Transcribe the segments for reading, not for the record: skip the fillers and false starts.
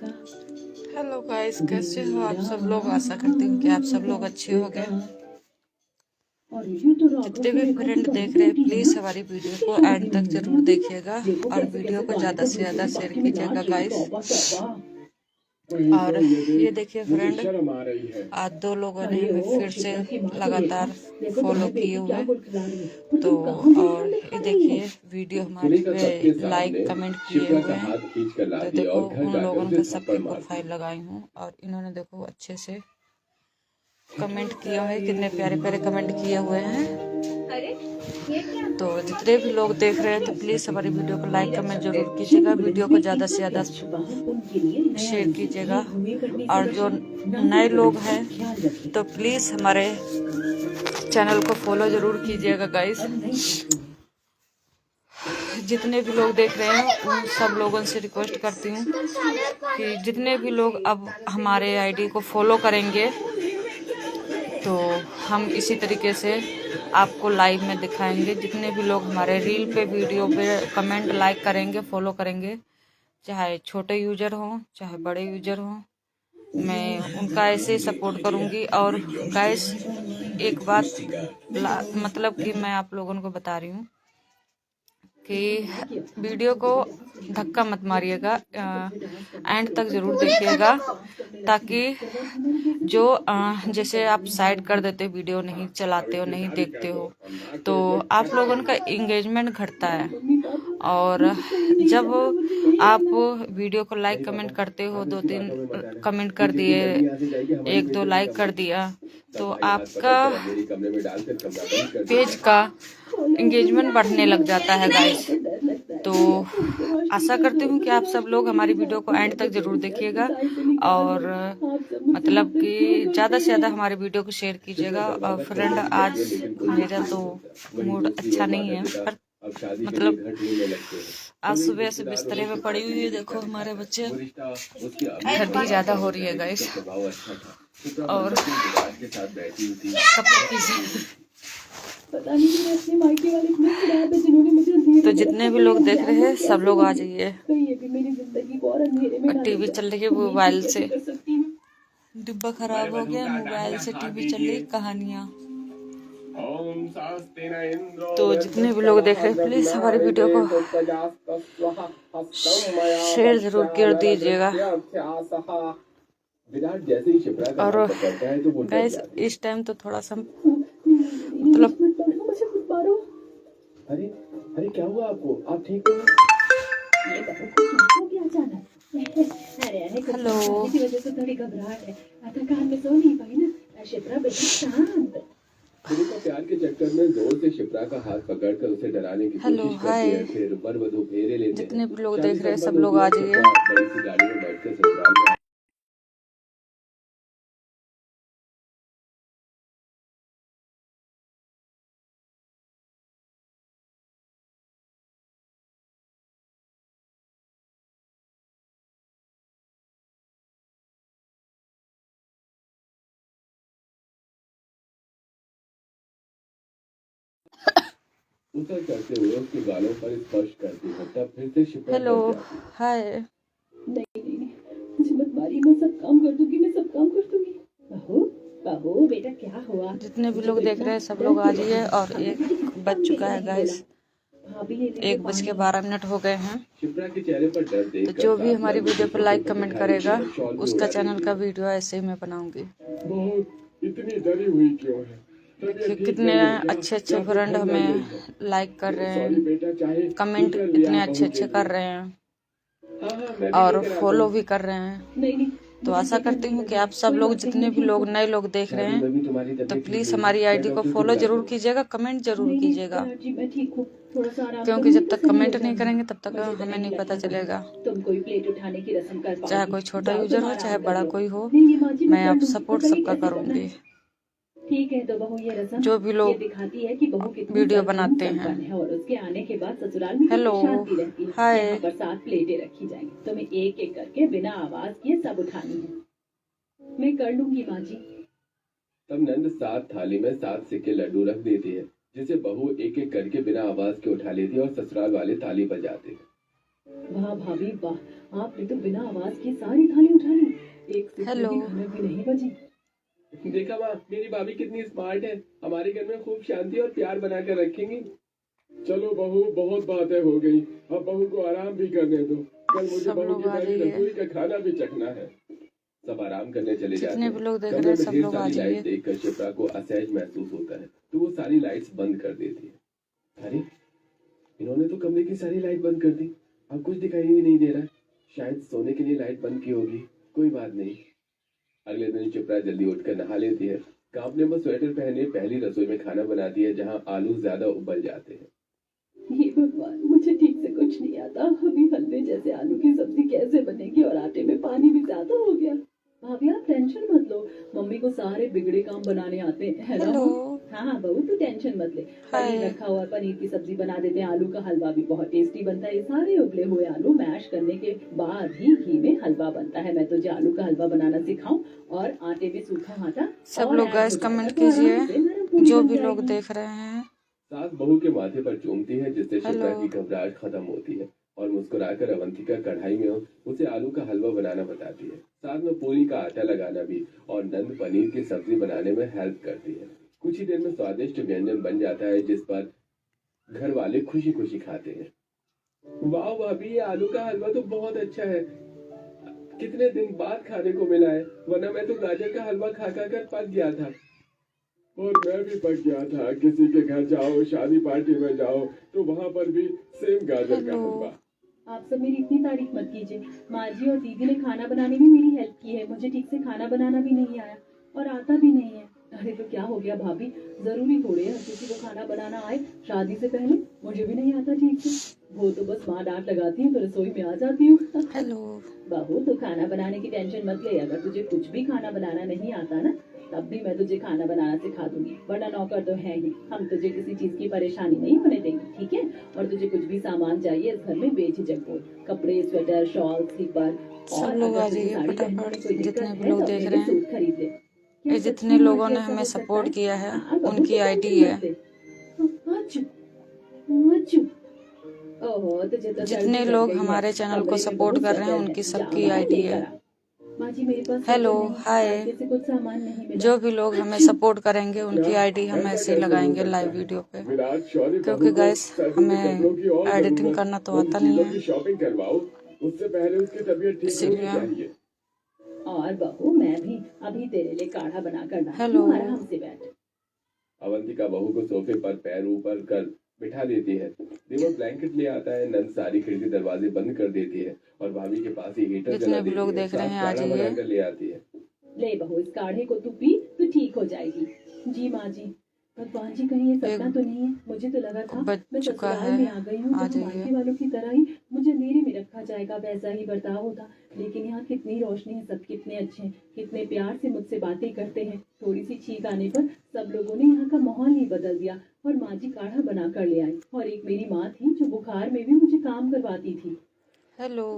Hello guys, कैसे हो आप सब लोग। आशा करती हूँ कि आप सब लोग अच्छे हो गए। जितने भी फ्रेंड देख रहे हैं प्लीज हमारी वीडियो को एंड तक जरूर देखिएगा और वीडियो को ज्यादा से ज्यादा शेयर कीजिएगा गाइस। और ये देखिए फ्रेंड, आज 2 लोगों ने हमें फिर से लगातार फॉलो किए हुए। तो और ये देखिए वीडियो हमारे पे लाइक कमेंट किए हुए हैं। तो देखो उन लोगों का सबकी प्रोफाइल लगाई हूँ और इन्होंने देखो अच्छे से कमेंट किए हुए, कितने प्यारे प्यारे कमेंट किए हुए हैं। तो जितने भी लोग देख रहे हैं तो प्लीज हमारी वीडियो को लाइक कमेंट जरूर कीजिएगा, वीडियो को ज्यादा से ज्यादा शेयर कीजिएगा। और जो नए लोग हैं तो प्लीज हमारे चैनल को फॉलो जरूर कीजिएगा गाइस। जितने भी लोग देख रहे हैं उन सब लोगों से रिक्वेस्ट करती हूँ कि जितने भी लोग अब हमारे आईडी को फॉलो करेंगे तो हम इसी तरीके से आपको लाइव में दिखाएंगे। जितने भी लोग हमारे रील पे वीडियो पे कमेंट लाइक करेंगे फॉलो करेंगे, चाहे छोटे यूजर हों चाहे बड़े यूजर हों, मैं उनका ऐसे सपोर्ट करूंगी। और गाइस एक बात मतलब कि मैं आप लोगों को बता रही हूँ कि वीडियो को धक्का मत मारिएगा, एंड तक जरूर देखिएगा, ताकि जो जैसे आप साइड कर देते वीडियो नहीं चलाते हो नहीं देखते हो तो आप लोगों का इंगेजमेंट घटता है। और जब आप वीडियो को लाइक कमेंट करते हो, 2-3 कमेंट कर दिए, 1-2 लाइक कर दिया, तो आपका पेज का इंगेजमेंट बढ़ने लग जाता है गाइस। तो आशा करती हूँ कि आप सब लोग हमारी वीडियो को एंड तक जरूर देखिएगा और मतलब कि ज़्यादा से ज़्यादा हमारे वीडियो को शेयर कीजिएगा। और फ्रेंड आज मेरा तो मूड अच्छा नहीं है, पर मतलब आज सुबह से बिस्तरे में पड़ी हुई है। देखो हमारे बच्चे, ठंडी ज़्यादा हो रही है गाइस और तो जितने भी लोग देख रहे हैं सब लोग आ जाइए। टीवी चल रही है मोबाइल से, डिब्बा खराब हो गया, मोबाइल से टीवी चल रही कहानियाँ। तो जितने भी लोग देख रहे हैं प्लीज हमारी वीडियो को शेयर जरूर कर दीजिएगा। और गाइस इस टाइम तो थोड़ा सा मतलब अरे क्या हुआ आपको? आप ठीक हो? हेलो, थोड़ी घबराहट है, थकान में सो नहीं पाई ना। शिप्रा बेटा शांत। प्यार के चक्कर में जोर से शिप्रा का हाथ पकड़कर उसे डराने की कोशिश करती है, फिर वर वधू फेरे लेते हैं। जितने भी लोग देख रहे हैं सब लोग आ जाइए। बड़ी सी गाड़ी में बैठकर ससुराल में उतर करते हुए उसके गालों पर स्पर्श करती है, तब फिर से शिप्रा। हेलो, हाय। नहीं, मुझे मत मारिए, मैं सब काम कर दूंगी, मैं सब काम कर दूंगी। बहू बेटा क्या हुआ? जितने भी लोग देख रहे हैं सब लोग आ जाइए। और 1 बज चुका है गाइस, 1:12 हो गए हैं। तो जो भी हमारी वीडियो पर लाइक कमेंट करेगा उसका चैनल का वीडियो ऐसे ही मैं बनाऊंगी। इतनी डरी हुई क्यों है? कितने अच्छे अच्छे फ्रेंड हमें लाइक कर रहे हैं, कमेंट इतने अच्छे अच्छे कर रहे हैं और फॉलो भी कर रहे हैं। तो आशा करती हूँ कि आप सब लोग, जितने भी लोग नए लोग देख रहे हैं तो प्लीज हमारी आईडी को फॉलो जरूर कीजिएगा, कमेंट जरूर कीजिएगा, क्योंकि जब तक कमेंट नहीं करेंगे तब तक हमें नहीं पता चलेगा। चाहे कोई छोटा यूजर हो चाहे बड़ा कोई हो, मैं आप सपोर्ट सबका करूंगी। ठीक है तो बहू ये रस्म जो भी लोग दिखाती है कि बहू कितनी वीडियो बनाते हैं। और उसके आने के बाद ससुराल में हेलो, शांति रहती है। हाय। यहाँ पर 7 प्लेटें रखी जाएंगी, तुम्हें एक एक करके बिना आवाज किए सब उठानी है। मैं कर लूंगी माँ जी। तब नंद 7 थाली में 7 सिक्के लड्डू रख देती है, जिसे बहू एक एक करके बिना आवाज के उठा लेती है और ससुराल वाले ताली बजाते हैं। वाह भाभी वाह, आपने तो बिना आवाज की सारी थाली उठा ली, एक सिक्के हेलो। की खनक भी नहीं बजी। देखा माँ, मेरी भाभी कितनी स्मार्ट है। हमारे घर में खूब शांति और प्यार बनाकर रखेंगी। चलो बहू, बहुत बातें हो गई, अब बहू को आराम भी करने दो। कल मुझे सब बहू लोग की आ पहली जाइए, रसोई का खाना भी चखना है। सब आराम करने चले जाते जितने हैं। भी लोग देख कमरे रहे हैं में सब ढेर लोग आ सारी लाइट जाइए। देखकर शिप्रा को असहज महसूस होता है, तो वो सारी लाइट्स बंद कर देती है। अरे, इन्होंने तो कमरे की सारी लाइट बंद कर दी, अब कुछ दिखाई ही नहीं दे रहा। शायद सोने के लिए लाइट बंद की होगी, कोई बात नहीं। अगले दिन शिप्रा जल्दी उठकर नहा लेती है। कांपने में स्वेटर पहने पहली रसोई में खाना बनाती है, जहाँ आलू ज्यादा उबल जाते हैं। हे भगवान, मुझे ठीक से कुछ नहीं आता। अभी हलवे जैसे आलू की सब्जी कैसे बनेगी और आटे में पानी भी ज्यादा हो गया। भाभी आप टेंशन मत लो, मम्मी को सारे बिगड़े काम बनाने आते हैं, है ना? हेलो, हाँ बहू तू टेंशन मत ले, पनीर हाय। रखा हुआ है, पनीर की सब्जी बना देते हैं, आलू का हलवा भी बहुत टेस्टी बनता है। ये सारे उबले हुए आलू मैश करने के बाद ही घी में हलवा बनता है। मैं तुझे आलू का हलवा बनाना सिखाऊं और आटे में सूखा आटा सब और लोग ऐड गाइस हो जाएगा कमेंट तो आराम कीजिए, से नरम पूरी जो बन भी लोग जाएगी। देख रहे हैं। सास बहू के माथे पर चूमती है, जिससे शिप्रा हेलो। की घबराहट खत्म होती है और मुस्कुराकर अवंतिका कढ़ाई में उसे आलू का हलवा बनाना बताती है। साथ में पूरी का आटा लगाना भी, और नंद पनीर की सब्जी बनाने में हेल्प करती है। कुछ ही देर में स्वादिष्ट व्यंजन बन जाता है, जिस पर घर वाले खुशी खुशी खाते हैं। वाह भाभी, ये आलू का हलवा तो बहुत अच्छा है। कितने दिन बाद खाने को मिला है, वरना मैं तो गाजर का हलवा खा खा कर पक गया था। और मैं भी पक गया था। किसी के घर जाओ, शादी पार्टी में जाओ, तो वहाँ पर भी सेम गाजर का हेलो। हलवा। आप सब मेरी इतनी तारीफ मत कीजिए। माँ जी और दीदी ने खाना बनाने में मेरी हेल्प की है। मुझे ठीक से खाना बनाना भी नहीं आया और आता भी नहीं है। अरे तो क्या हो गया भाभी, जरूरी थोड़ी है हर किसी को खाना बनाना आए। शादी से पहले मुझे भी नहीं आता ठीक से। वो तो बस माँ डांट लगाती है तो रसोई में आ जाती हूँ। हेलो। बहू तो खाना बनाने की टेंशन मत ले। अगर तुझे कुछ भी खाना बनाना नहीं आता ना, तब भी मैं तुझे खाना बनाना सिखा दूंगी। वरना नौकर तो है ही, हम तुझे किसी चीज की परेशानी नहीं होने देंगे, ठीक है? और तुझे कुछ भी सामान चाहिए इस घर में बेझिझक बोल। कपड़े, स्वेटर, शॉल, स्लीपर, सब और लोग अगर आ तुझे जाइए साड़ी पहनने में फटाफट, कोई दिक्कत जितने भी है लोग तो देख अपने रहे लिए हैं। सूट खरीद ले। ये क्या सच जितने में लोगों माँ जी ने ऐसा हमें हो सकता सपोर्ट है? किया है हाँ बहू उनकी तो आईडी टेंशन है। मत ले। आचू, आचू। ओहो तुझे तो जितने सर्दी लग लोग गई है। हमारे चैनल को कमरे में सपोर्ट बहुत कर रहे हैं सर्द उनकी है। सबकी जाओ आईडी लेकर है। आ। माँ जी मेरे पास हेलो, सर्कल नहीं, हाय। मार्केट से कुछ सामान नहीं मिला। जो भी लोग हमें अच्छू। सपोर्ट करेंगे उनकी क्या? आईडी हम ऐसा ऐसे ही कैसे हो लगाएंगे सकता लाइव है? वीडियो पे, विराट शौर्य बहू क्योंकि को गाइस सर्दी के हमें कपड़ों की और एडिटिंग जरूरत। करना तो उन आता नहीं चीजों है, की शॉपिंग करवाओ, उससे पहले उसकी तबीयत ठीक होनी इसीलिए। चाहिए। और बहू मैं भी अभी तेरे लिए काढ़ा बना कर लाती हेलो। हूँ, आराम से बैठ। अवंतिका बहू को सोफे पर पैर ऊपर कर बिठा देती है। देवर ब्लैंकेट ले आता है। नंद सारी खिड़की दरवाजे बंद कर देती है और भाभी के पास ही हीटर जला जितने भी देती लोग है। देख रहे साथ हैं आ काढ़ा जाइए। बनाकर ले आती है। ले बहू इस काढ़े को तू पी तो ठीक हो जाएगी। जी माँ जी। भगवान जी कहीं ये सपना एक तो नहीं है? मुझे तो लगा था बज मैं चुका ससुराल है, में आ गई हूँ, आ जहाँ जाइए। मायके वालों की तरह ही मुझे अंधेरे में रखा जाएगा, वैसा ही बर्ताव होता। लेकिन यहाँ कितनी रोशनी है, सब कितने अच्छे हैं, कितने प्यार से मुझसे बातें करते हैं। थोड़ी सी छींक आने पर सब लोगों ने यहाँ का माहौल ही बदल दिया और माँ जी काढ़ा बना कर ले आई। और एक मेरी माँ थी जो बुखार में भी मुझे काम करवाती थी। हेलो।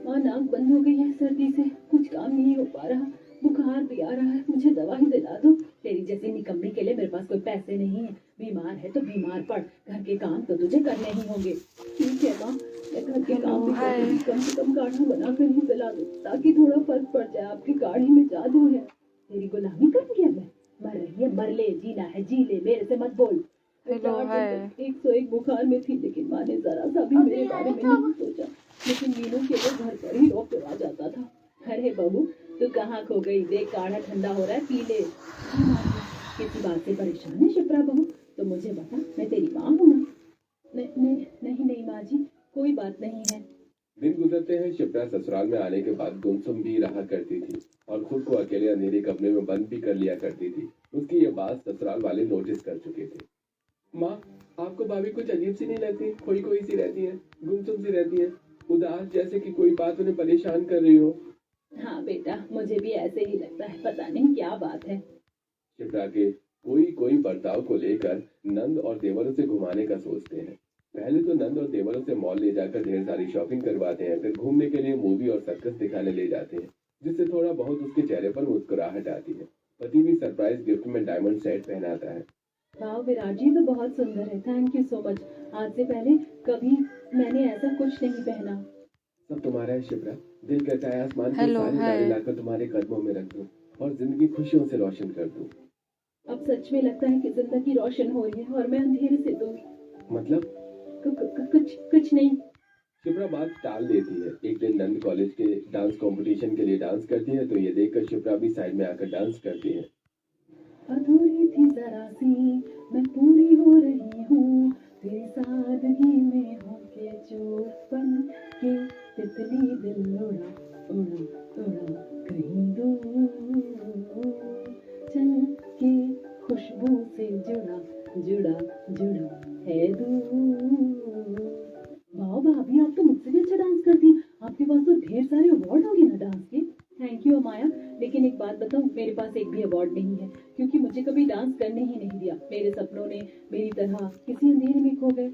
माँ नाक बंद हो गई है सर्दी से, कुछ काम नहीं हो पा रहा, बुखार भी आ रहा है, मुझे दवा ही दिला दो। तेरी जैसी निकम्मी के लिए मेरे पास कोई पैसे नहीं है। बीमार है तो बीमार पड़, घर के काम तो तुझे करने ही होंगे। ठीक है माँ, मैं घर के काम भी हेलो, हाय। करूंगी, कम से कम काढ़ा बनाकर ही पिला दो ताकि थोड़ा फर्क पड़ जाए। आपकी काढ़ी में जादू है। तेरी गुलामी कर दिया मैं? मर रही है, मर ले, जीना है जी ले, मेरे से मत बोल। हेलो, 4 दिन हाय। तक 101 बुखार में थी, लेकिन माँ ने जरा सा भी मेरे बारे में नहीं सोचा। लेकिन मीनू के लिए घर पर ही रोक आ जाता था। अरे बहू तू कहाँ खो गई? देख काढ़ा ठंडा हो रहा है, पी ले। जी माँ जी। किसी बात से परेशान है शिप्रा बहू? तो मुझे बता, मैं तेरी माँ हूँ ना। नहीं माँ जी, कोई बात नहीं है। दिन गुजरते हैं। शिप्रा ससुराल में आने के बाद गुमसुम भी रहा करती थी और खुद को अकेले अंधेरे कमरे में बंद भी कर लिया करती थी। उसकी ये बात ससुराल वाले नोटिस कर चुके थे। माँ, आपको भाभी कुछ अजीब सी नहीं लगती? खोई खोई सी रहती है, गुमसुम सी रहती है, उदास, जैसे कि कोई बात उन्हें परेशान कर रही हो। हाँ बेटा, मुझे भी ऐसे ही लगता है, पता नहीं क्या बात है। शिप्रा के कोई बर्ताव को लेकर नंद और देवरों से घुमाने का सोचते हैं। पहले तो नंद और देवरों से मॉल ले जाकर ढेर सारी शॉपिंग करवाते हैं, फिर घूमने के लिए मूवी और सर्कस दिखाने ले जाते हैं, जिससे थोड़ा बहुत उसके चेहरे पर मुस्कुराहट आती है। पति भी सरप्राइज गिफ्ट में डायमंड सेट पहनाता है। वाह विराट जी तो बहुत सुंदर है, थैंक यू सो मच। आज से पहले कभी मैंने ऐसा कुछ नहीं पहना। सब तुम्हारा है शिप्रा। दिल कहता है आसमान के हेलो, सारे हाय। तारे लाकर तुम्हारे कदमों में रख दूं और जिंदगी खुशियों से रोशन कर दूं। अब सच में लगता है कि जिंदगी रोशन हो रही है और मैं अंधेरे से दूर। मतलब कुछ कुछ नहीं। शिप्रा बात टाल देती है। एक दिन नंद कॉलेज के डांस कंपटीशन के लिए डांस करती है तो ये देखकर शिप्रा भी साइड में आकर डांस करती है। अधूरी थी जरा सी मैं पूरी हो रही हूँ तेरी सादगी में होके चूप बन के तितली दिल उड़ा उड़ा उड़ा कहीं दूर चल के खुशबू से जुड़ा जुड़ा जुड़ा है दूर। वाह भाभी, आप तो मुझसे भी अच्छा डांस करती हैं। आपके पास तो ढेर सारे अवार्ड होंगे ना डांस के। थैंक यू माया, लेकिन एक बात बताऊं, मेरे पास एक भी अवार्ड नहीं है क्योंकि मुझे कभी डांस करने ही नहीं दिया। मेरे सपनों ने मेरी तरह किसी अंधेरे में खो गए।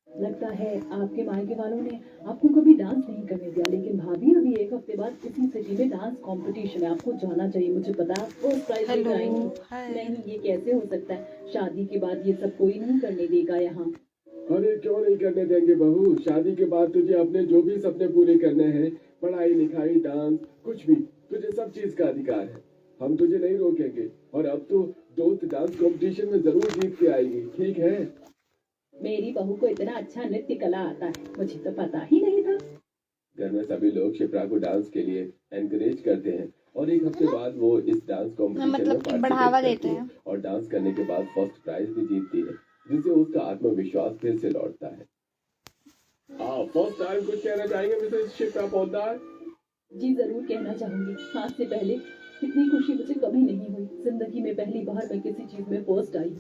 लगता है आपके मायके वालों ने आपको कभी डांस नहीं करने दिया। लेकिन भाभी, अभी एक हफ्ते बाद इसी सिटी में डांस कंपटीशन है, आपको जाना चाहिए। मुझे पता है आप फर्स्ट प्राइज हेलो, लेकर आएंगी। हाय। नहीं, ये कैसे हो सकता है? शादी के बाद ये सब कोई नहीं करने देगा यहाँ। अरे क्यों नहीं करने देंगे बहू। शादी के बाद तुझे अपने जो भी सपने पूरे करने हैं, पढ़ाई लिखाई डांस कुछ भी, तुझे सब चीज का अधिकार है। हम तुझे नहीं रोकेंगे। और अब तो दोस्त डांस कंपटीशन में जरूर जीत के आएगी, ठीक है? मेरी बहू को इतना अच्छा नृत्य कला आता है, मुझे तो पता ही नहीं था। घर में सभी लोग शिप्रा को डांस के लिए एनकरेज करते हैं और एक हफ्ते बाद वो इस डांस कंपटीशन मतलब में कि पार्टिसिपेट बढ़ावा करती देते है हैं। और डांस करने के बाद फर्स्ट प्राइज भी जीतती है, जिससे उसका आत्मविश्वास फिर से लौटता है। फर्स्ट टाइम कुछ कहना चाहेंगे मिसेस शिप्रा पोद्दार? जी जरूर कहना चाहूंगी। आज से पहले इतनी खुशी मुझे कभी नहीं हुई। जिंदगी में पहली बार मैं किसी चीज में फर्स्ट आई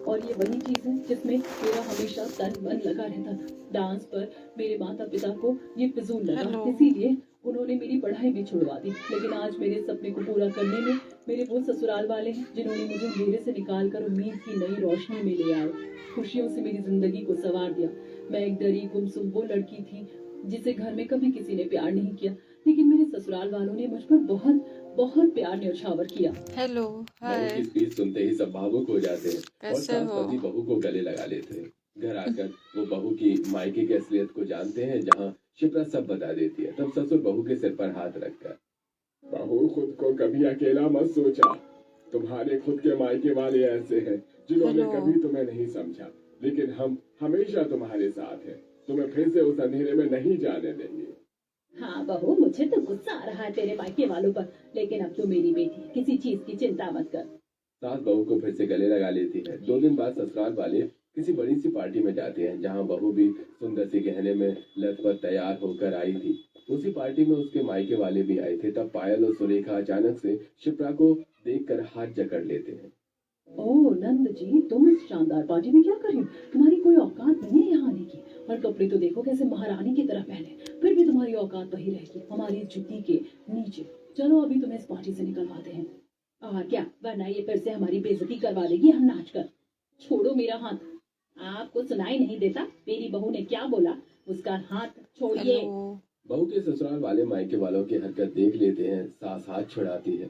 और ये वही चीज है जिसमें मेरा हमेशा तन मन लगा रहता था। डांस पर मेरे माता पिता को ये फिजूल लगा, हेलो। इसीलिए उन्होंने मेरी पढ़ाई भी छुड़वा दी। लेकिन आज मेरे सपने को पूरा करने में मेरे वो ससुराल वाले हैं जिन्होंने मुझे अंधेरे से निकाल कर उम्मीद की नई रोशनी में ले आए, खुशियों से मेरी जिंदगी को संवार दिया। मैं एक डरी गुमसुम वो लड़की थी जिसे घर में कभी किसी ने प्यार नहीं किया, लेकिन मेरे ससुराल वालों ने मुझ पर बहुत बहुत प्यार न्यौछावर किया। हेलो, बहू हाय। की स्पीच सुनते ही सब भावुक हो जाते हैं और कैसे सास हो? पति बहू को गले लगा लेते हैं। घर आकर वो बहू की मायके की असलियत को जानते हैं, जहाँ शिप्रा सब बता देती है। तब ससुर बहू के सिर पर हाथ रखकर, बहू खुद को कभी अकेला मत सोचा। तुम्हारे खुद के मायके वाले ऐसे हैं जिन्होंने हेलो। कभी तुम्हें नहीं समझा, लेकिन हम हमेशा तुम्हारे साथ हैं। तुम्हें फिर से उस अंधेरे में नहीं जाने देंगे। हाँ बहू, मुझे तो गुस्सा आ रहा है तेरे मायके वालों पर, लेकिन अब तू मेरी बेटी है, किसी चीज की चिंता मत कर। सास बहू को फिर से गले लगा लेती है। 2 दिन बाद ससुराल वाले किसी बड़ी सी पार्टी में जाते हैं, जहां बहू भी सुंदर सी गहने में लथपथ तैयार होकर आई थी। उसी पार्टी में उसके मायके वाले भी आए थे। तब पायल और सुरेखा अचानक से शिप्रा को देखकर हाथ जकड़ लेते हैं। ओह नंद जी, तुम इस शानदार पार्टी में क्या कर रही हो? तुम्हारी कोई औकात नहीं है यहाँ आने की। और कपड़े तो देखो कैसे महारानी की तरह पहने, फिर भी तुम्हारी औकात वही रहेगी, हमारी जुत्ती के नीचे। चलो अभी तुम्हें इस पार्टी से निकलवाते हैं। और क्या, वरना ये फिर से हमारी बेइज्जती करवा देगी हम नाच कर। छोड़ो मेरा हाथ। आपको सुनाई नहीं देता मेरी बहू ने क्या बोला? उसका हाथ छोड़िए। हेलो। बहू के ससुराल वाले मायके वालों की हरकत देख लेते हैं। सास हाथ छुड़ाती है।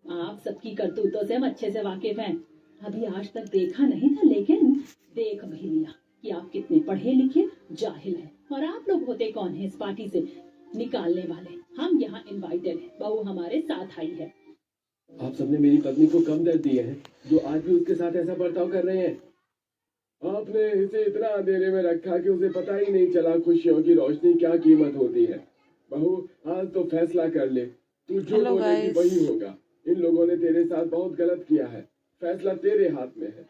आप सबकी करतूतों से हम अच्छे से वाकिफ हैं। अभी आज तक देखा नहीं था, लेकिन देख भी लिया कि आप कितने पढ़े लिखे जाहिल हैं। और आप लोग होते कौन हैं इस पार्टी से निकालने वाले? हम यहाँ इनवाइटेड हैं, बहू हमारे साथ आई है। आप सबने मेरी पत्नी को कम दर्द दिए हैं, जो आज भी उसके साथ ऐसा बर्ताव कर रहे हैं। आपने इसे इतना अंधेरे में रखा कि उसे पता ही नहीं चला खुशियों की रोशनी क्या कीमत होती है। बहू, आज तो फैसला कर ले। तू जो हेलो बोलेगी गाइस। वही होगा। इन लोगों ने तेरे साथ बहुत गलत किया है। फैसला तेरे हाथ में है।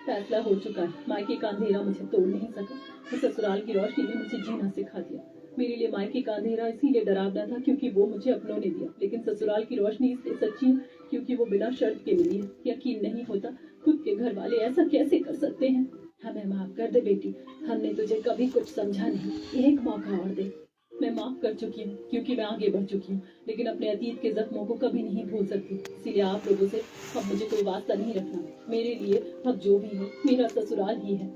फैसला हो चुका है। मायके का अंधेरा मुझे तोड़ नहीं सका। तो ससुराल की रोशनी ने मुझे जीना सिखा दिया। मेरे लिए मायके का अंधेरा इसीलिए डरावना था क्योंकि वो मुझे अपनों ने दिया, लेकिन ससुराल की रोशनी इसलिए सच्ची है क्योंकि वो बिना शर्त के मिली है। यकीन नहीं होता खुद के घर वाले ऐसा कैसे कर सकते हैं। हमें माफ कर दे बेटी, हमने तुझे कभी कुछ समझा नहीं। एक मौका और दे। मैं माफ कर चुकी हूँ क्योंकि मैं आगे बढ़ चुकी हूँ, लेकिन अपने अतीत के जख्मों को कभी नहीं भूल सकती। इसीलिए आप लोगों से अब मुझे कोई वास्ता नहीं रखना। मेरे लिए अब जो भी है मेरा ससुराल ही है।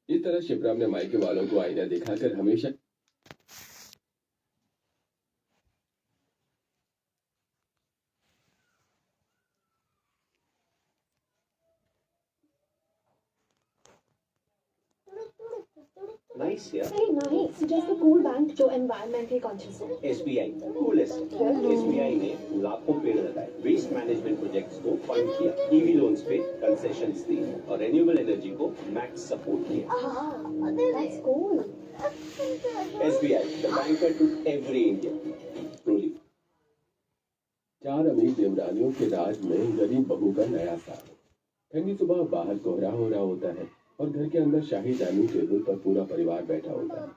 इस तरह शिप्रा ने मायके वालों को आईना दिखाकर हमेशा भाई nice here. Very nice. Just a cool bank जो environmentally conscious हो. SBI, coolest. SBI ने लाखों पेड़ लगाए, वेस्ट मैनेजमेंट प्रोजेक्ट्स को फंड किया, ईवी लोन्स पे कंसेशंस दी और रिन्यूएबल एनर्जी को मैक्स सपोर्ट किया। That's cool. SBI, the banker to every Indian. Truly. 4 अमीर देवरानियों के राज में गरीब बहू का नया साल। ठंडी सुबह बाहर कोहरा हो रहा होता है और घर के अंदर शाही डाइनिंग टेबल पर पूरा परिवार बैठा होता है।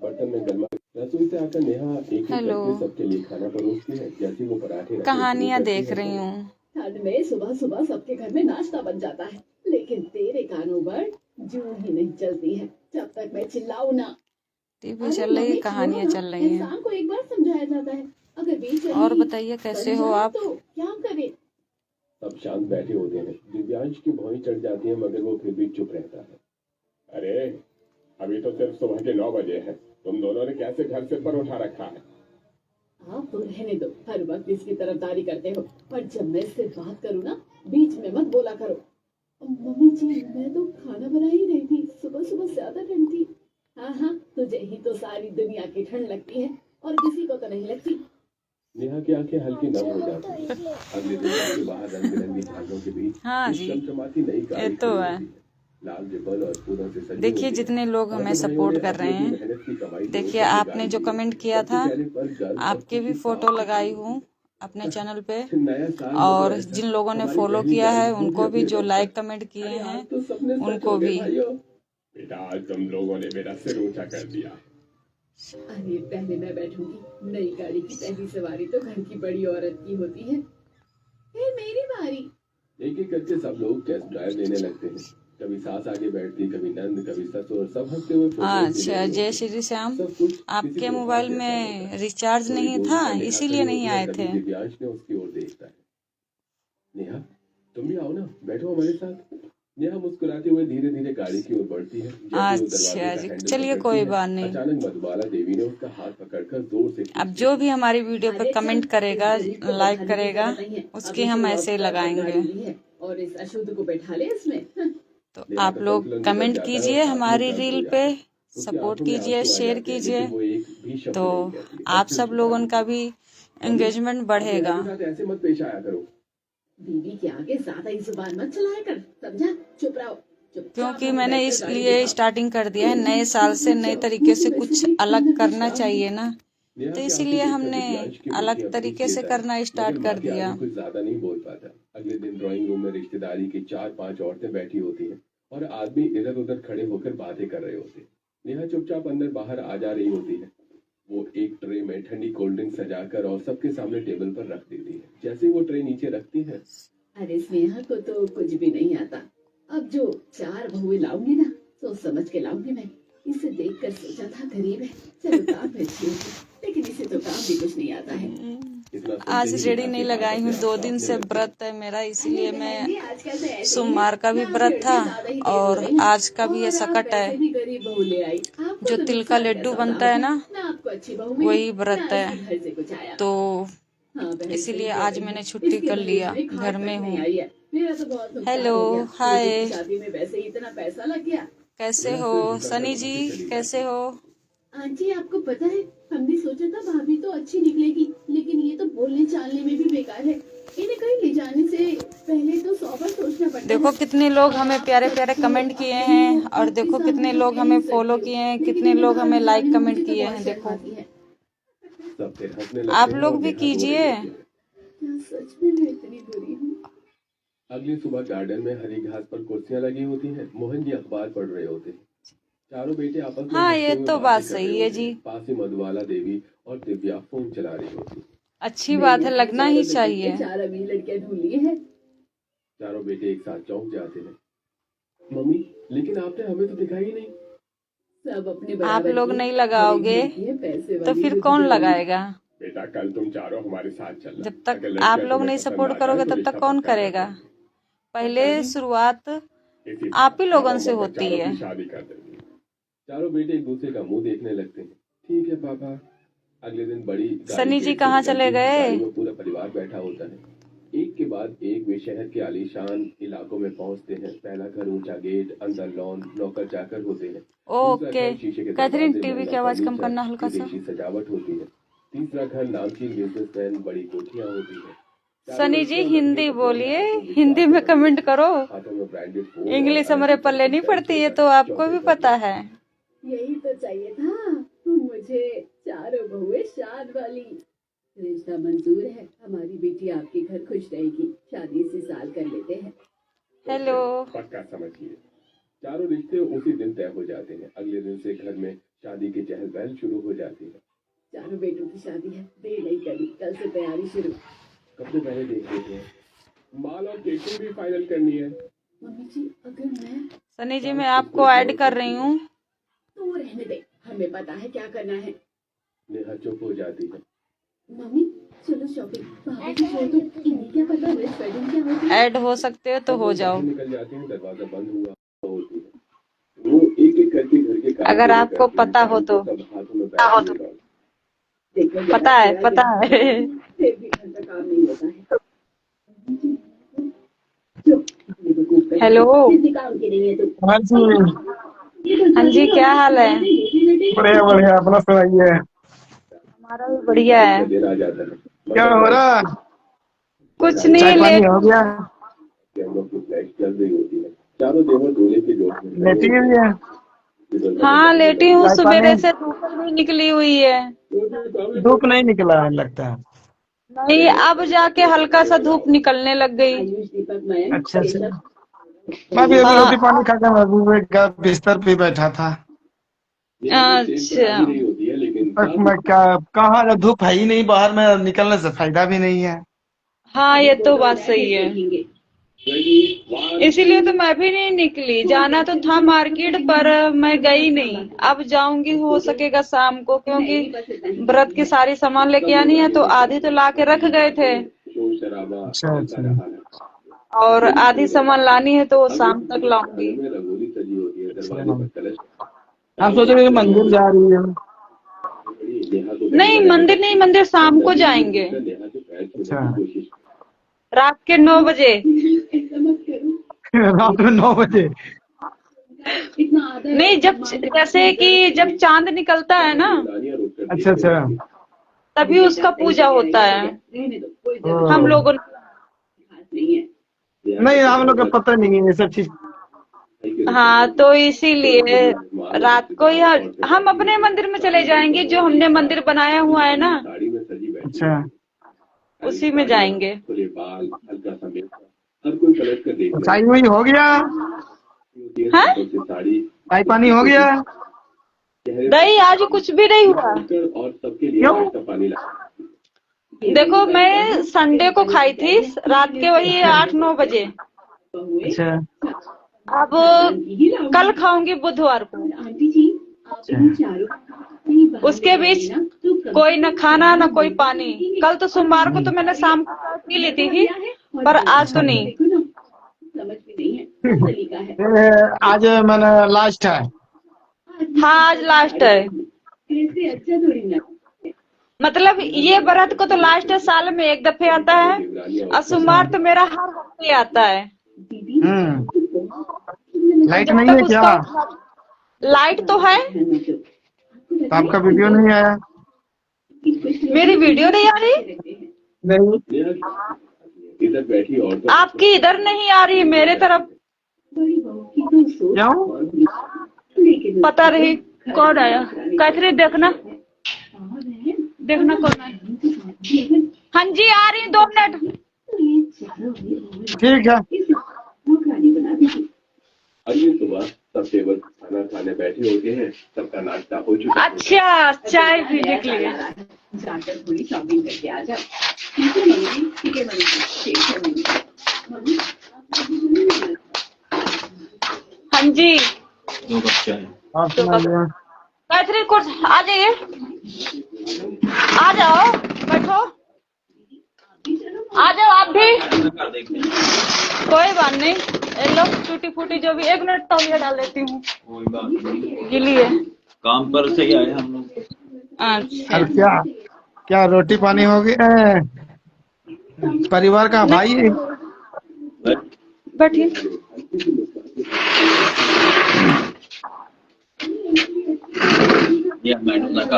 बर्तन में गर्मा रसोई से आकर नेहा एक करके सबके लिए खाना परोसती है, जैसे वो पराठे कहानियां देख रही हूँ। ठंड में सुबह सुबह सबके घर में नाश्ता बन जाता है, लेकिन तेरे कानों पर जूं ही नहीं चलती है जब तक मैं चिल्लाऊं ना। टीवी चल रही है, कहानियां चल रही हैं। इंसान को एक बार समझाया जाता है, अगर बीच में और बताइए कैसे हो आप? तो क्या करे? सब शांत बैठे होते हैं। दिव्यांश की भौं चढ़ जाती है, मगर वो फिर भी चुप रहता है। अरे अभी तो सिर्फ सुबह के 9 बजे हैं, तुम दोनों ने कैसे घर से पर उठा रखा है? आप तो रहने दो, हर वक्त इसकी तरफदारी करते हो, पर जब मैं इससे बात करूँ ना, बीच में मत बोला करो। मम्मी जी, मैं तो खाना बना ही रही थी, सुबह सुबह ज्यादा ठंड थी। हाँ, तुझे ही तो सारी दुनिया की ठंड लगती है और किसी को तो नहीं लगती। नेहा की आंखें हल्की नम हो जाती हैं। अगले दिन के बाहर रंग बिरंगी झाड़ियों के बीच हाँ जी, चमचमाती नई गाड़ी ये तो खड़ी है। होती है। लाल रिबन और फूलों से सजी देखिए होती है। जितने लोग हमें सपोर्ट कर रहे हैं, देखिए आपने जो कमेंट किया था, आपके भी फोटो लगाई हूँ अपने चैनल पे, और जिन लोगों ने फॉलो किया है उनको भी, जो लाइक कमेंट किए हैं उनको भी। बेटा आज तुम लोगों ने मेरा सिर ऊंचा कर दिया। अरे पहले मैं बैठूंगी, नई गाड़ी की पहली सवारी तो घर की बड़ी औरत की होती है। फिर मेरी बारी। एक एक करके सब लोग टेस्ट ड्राइव लेने लगते हैं। कभी सास आगे बैठती, कभी नंद, कभी ससुर, सब हंसते हुए अच्छा, जय श्री श्याम। आपके मोबाइल में रिचार्ज नहीं था, इसीलिए नहीं आए थे। दिव्यांश ने उसकी ओर देखता है। नेहा तुम भी आओ ना, बैठो हमारे साथ। नेहा मुस्कुराते हुए धीरे धीरे गाड़ी की ओर बढ़ती है। अच्छा जी, चलिए कोई बात नहीं। अचानक मधुबाला देवी ने उसका हाथ पकड़कर जोर से अब जो भी हमारी वीडियो पर कमेंट करेगा, लाइक करेगा, उसकी हम ऐसे ही लगाएंगे। और इस अशुद्ध को बैठा ले इसमें। तो आप लोग कमेंट कीजिए हमारी रील पे, सपोर्ट कीजिए, शेयर कीजिए, तो आप सब लोगों का भी एंगेजमेंट बढ़ेगा। ऐसे मत पेश आया करो। बीवी के आगे ज्यादा ही जुबान मत चलाया कर, समझा? चुप रहो। क्योंकि मैंने इसलिए स्टार्टिंग कर दिया है, नए साल से नए तरीके से कुछ अलग करना चाहिए ना, तो इसीलिए हमने अलग तरीके से करना स्टार्ट कर दिया। कुछ ज्यादा नहीं बोल पाता। अगले दिन ड्राइंग रूम में रिश्तेदारी की 4-5 औरतें बैठी होती हैं और आदमी इधर उधर खड़े होकर बातें कर रहे होते हैं। नेहा चुपचाप अंदर बाहर आ जा रही होती है। वो एक ट्रे में ठंडी कोल्ड ड्रिंक सजाकर और सबके सामने टेबल पर रख देती है। जैसे वो ट्रे नीचे रखती है, अरे स्नेहा को तो कुछ भी नहीं आता। अब जो 4 बहुएं लाऊंगी ना, सोच समझ के लाऊंगी मैं। इसे देखकर सोचा था गरीब है, चलो काम है अच्छी होगी, लेकिन इसे तो काम भी कुछ नहीं आता है। आज रेडी नहीं लगाई हूँ, 2 दिन से व्रत है मेरा, इसीलिए मैं सोमवार का भी व्रत था और आज का भी ये सकट है। जो तिल का लड्डू बनता है ना, वही व्रत है, तो इसीलिए आज मैंने छुट्टी कर लिया, घर में हूँ। हेलो, हाय, वैसे इतना पैसा लग गया। कैसे हो सनी जी, कैसे हो? आंटी आपको पता है, हमने सोचा था भाभी तो अच्छी निकलेगी, लेकिन ये तो बोलने चालने में भी बेकार है। इन्हें कहीं ले जाने से पहले तो 100 बार सोचना पड़ता है। देखो कितने लोग हमें प्यारे प्यारे कमेंट किए हैं, और देखो कितने लोग हमें फॉलो किए हैं, कितने लोग हमें लाइक कमेंट किए हैं। देखो आप लोग भी कीजिए। सच में मैं इतनी बुरी हूँ? अगली सुबह गार्डन में हरी घास पर कुर्सियां लगी होती हैं। मोहन जी अखबार पढ़ रहे होते हैं। चारों बेटे आपस में हाँ, हंसते ये हुए तो बातें बात कर सही रहे है होते जी। हैं। पास ही मधुबाला देवी और दिव्या फोन चला रही होती। अच्छी बात है, लगना ही चाहिए। 4 अमीर लड़कियां ढूंढ ली है। चारों बेटे एक साथ चौंक जाते हैं। मम्मी, लेकिन आपने हमें तो दिखाई ही नहीं। सब अपने आप बराबर लोग की नहीं लगाओगे पैसे तो वाली फिर जो कौन दुनिया में लगाएगा? बेटा कल तुम चारों हमारे साथ चलना। जब तक आप लोग नहीं सपोर्ट करोगे तब तक कौन करेगा? पहले शुरुआत आप ही लोगों से होती है। शादी कर देंगे। चारों बेटे एक दूसरे का मुंह देखने लगते हैं। ठीक है पापा। अगले दिन बड़ी सनी जी कहाँ चले गए? पूरा परिवार बैठा होता है। एक के बाद एक वे शहर के आलीशान इलाकों में पहुंचते हैं। पहला घर ऊंचा गेट, अंदर लॉन, नौकर चाकर होते हैं। दूसरा ओके घर शीशे के कैथरीन, दरवाजे, टीवी की महंगा आवाज कम फर्नीचर, करना हल्का सा। विदेशी सजावट होती है। तीसरा घर नामचीन बिजनेसमैन, बड़ी कोठियां होती है। सनी जी हिंदी बोलिए, हिंदी में कमेंट करो। हाथों में ब्रांडेड फोन, इंग्लिश हमारे पल्ले नहीं पड़ती है तो आपको भी पता है। यही तो चाहिए था मुझे, चारों बहुएं शान वाली। रिश्ता मंजूर है, हमारी बेटी आपके घर खुश रहेगी। शादी इसी साल कर लेते हैं। हेलो। पक्का समझिए, चारों रिश्ते उसी दिन तय हो जाते हैं। अगले दिन से घर में शादी की चहल पहल शुरू हो जाती है। चारों बेटों की शादी है, देर नहीं करनी, कल से तैयारी शुरू। कपड़े पहले देख लेते हैं, माल और केकिंग भी फाइनल करनी है। मम्मी जी अगर मैं सनी जी मैं आपको ऐड कर रही हूँ। तो रहने दे, हमें पता है क्या करना है। नेहा चुप हो जाती है। मम्मी चलो शॉपिंग। बाबा की छोड़ दो, इन्हें क्या पता वेस्ट वेडिंग क्या होती है। ऐड हो सकते हो तो हो जाओ। बाहर निकल जाते हैं, दरवाजा बंद हुआ होती है। वो एक एक करके घर के काम अगर पूरे आपको करते हैं। पता हो तो। सब हाथों में बैग लिए डाल। देखो पता है पता है। फिर भी घर का काम नहीं होता है। चुप, बेवकूफ कहीं। हेलो। किसी काम की नहीं है तू। हाँ जी, हाँ जी क्या हाल है? बढ़िया बढ़िया, अपना सुनाइए। हमारा भी बढ़िया है। देर आ जाता है। क्या हो रहा? कुछ चाय नहीं, पानी लेट। हो गया? हम लोग की फ्लाइट चल रही होती है। चारों देवर दूल्हे के जोश में लेटी हुई है? हाँ लेटी हूँ, चाय सवेरे पानी? से धूप भी निकली हुई है। धूप नहीं निकला है लगता है। नहीं, अब जाके हल्का सा धूप निकलने लग गई। आयुष दीपक मयंक अच्छा अच्छा। केशव। मैं भी अभी हाँ। रोटी पानी खा के महबूबे का बिस्तर पे बैठा था। अच्छा। तक मैं क्या कहाँ, जब धूप है ही नहीं बाहर में, निकलने से फायदा भी नहीं है। हाँ ये तो बात सही है, देखेंगे। इसीलिए तो मैं भी नहीं निकली। जाना तो था मार्केट पर मैं गई नहीं। अब जाऊंगी हो सकेगा शाम को, क्योंकि व्रत की सारी सामान लेके आनी है। तो आधी तो ला के रख गए थे अच्छा अच्छा और आधी सामान लानी है तो वो शाम तक लाऊंगी। अच्छा। आप सोच रहे मंदिर जा रही है? नहीं मंदिर नहीं, मंदिर शाम को जाएंगे, अच्छा। रात के 9 बजे। रात में 9 बजे? इतना आदर नहीं, जब जैसे कि जब चांद निकलता है ना अच्छा अच्छा। तभी उसका पूजा होता है। रहने दो, कोई ओ। जरूरत हम लोगों नहीं है। नहीं, हम लोग को पता नहीं है ये सब चीज। हाँ तो इसीलिए रात को ही हम अपने मंदिर में चले जाएंगे, जो हमने मंदिर बनाया हुआ है ना अच्छा। उसी में जाएंगे। चाय हुई हो गया? हाँ? चाय पानी हो गया? नहीं आज कुछ भी नहीं हुआ। क्यों? देखो मैं संडे को खाई थी रात के वही 8-9 बजे। अच्छा अब कल खाऊंगी बुधवार को। आंटी जी आप इन चारों उसके बीच कोई न खाना न कोई पानी। कल तो सोमवार को तो मैंने शाम को चाय पी लेती थी, पर आज तो नहीं। देखो ना, समझ में नहीं है क्या तरीका है। आज मैंने लास्ट है। हाँ आज लास्ट है, कैसे अच्छा थोड़ी ना। मतलब ये व्रत को तो लास्ट है, साल में एक दफे आता है। और सोमवार तो मेरा हर हफ्ते आता है। दीदी लाइट जब नहीं तक है क्या? उसका लाइट तो है। तो आपका वीडियो नहीं आया? मेरी वीडियो नहीं आ रही? नहीं। इधर बैठी और आपकी इधर नहीं आ रही, मेरे तरफ क्यों? पता नहीं कौन आया। कैथरीन देखना देखना कौन आया। हाँ जी आ रही 2 मिनट। ठीक है। अगली सुबह सब टेबल खाना खाने बैठे होते हैं। सबका नाश्ता हो चुका है। अच्छा चाय पीने के लिए। जाकर थोड़ी शॉपिंग करके आ जाओ। ठीक है मम्मी, ठीक है मम्मी। हाँ जी आप सुनाइए। कैथरीन कुछ आ जाइए, आ जाओ बैठो, आ जाओ आप भी। कोई बात नहीं, ये लो टूटी फूटी जो भी। 1 मिनट तौलिया डाल देती हूँ, गीली है। काम पर से ही आए हम लोग। अच्छा अब क्या क्या रोटी पानी हो गया? परिवार का भाई है। बैठिए। ये मैडम लगा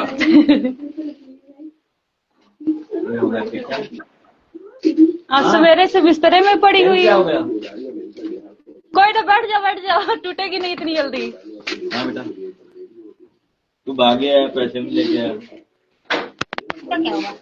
आज सवेरे से बिस्तरे में पड़ी हुई क्या है। हो गया? कोई ना, बैठ जाओ, टूटेगी नहीं इतनी जल्दी। हाँ बेटा, तू भागे है, पैसे भी लेके आया। क्या हुआ?